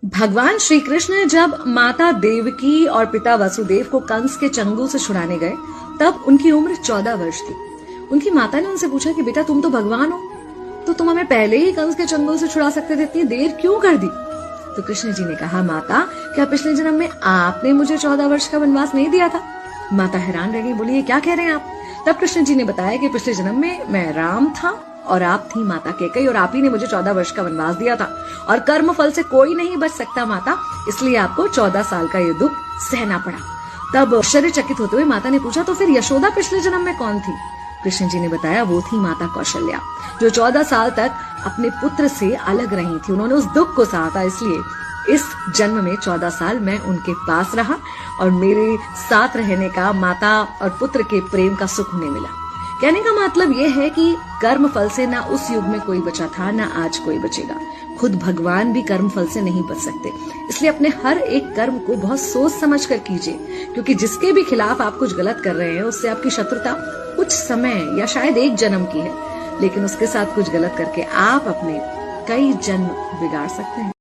भगवान श्री कृष्ण जब माता देवकी और पिता वसुदेव को कंस के चंगुल से छुड़ाने गए तब उनकी उम्र 14 वर्ष थी। उनकी माता ने उनसे पूछा कि बेटा तुम तो भगवान हो, तो तुम हमें पहले ही कंस के चंगुल से छुड़ा सकते थे, इतनी देर क्यों कर दी? तो कृष्ण जी ने कहा, माता क्या पिछले जन्म में आपने मुझे 14 वर्ष का वनवास नहीं दिया था? माता हैरान रह गई, बोली ये क्या कह रहे हैं आप? तब कृष्ण जी ने बताया कि पिछले जन्म में मैं राम था और आप थी माता कैकेयी और आप ही ने मुझे 14 वर्ष का वनवास दिया था और कर्म फल से कोई नहीं बच सकता माता, इसलिए आपको 14 साल का ये दुख सहना पड़ा। तब आश्चर्यचकित होते हुए माता ने पूछा, तो फिर यशोदा पिछले जन्म में कौन थी? कृष्ण जी ने बताया, वो थी माता कौशल्या, जो 14 साल तक अपने पुत्र से अलग रही थी। उन्होंने उस दुख को सहा था, इसलिए इस जन्म में 14 साल मैं उनके पास रहा और मेरे साथ रहने का माता और पुत्र के प्रेम का सुख उन्हें मिला। कहने का मतलब यह है कि कर्म फल से ना उस युग में कोई बचा था, ना आज कोई बचेगा। खुद भगवान भी कर्म फल से नहीं बच सकते, इसलिए अपने हर एक कर्म को बहुत सोच समझ कर कीजिए, क्योंकि जिसके भी खिलाफ आप कुछ गलत कर रहे हैं उससे आपकी शत्रुता कुछ समय या शायद एक जन्म की है, लेकिन उसके साथ कुछ गलत करके आप अपने कई जन्म बिगाड़ सकते हैं।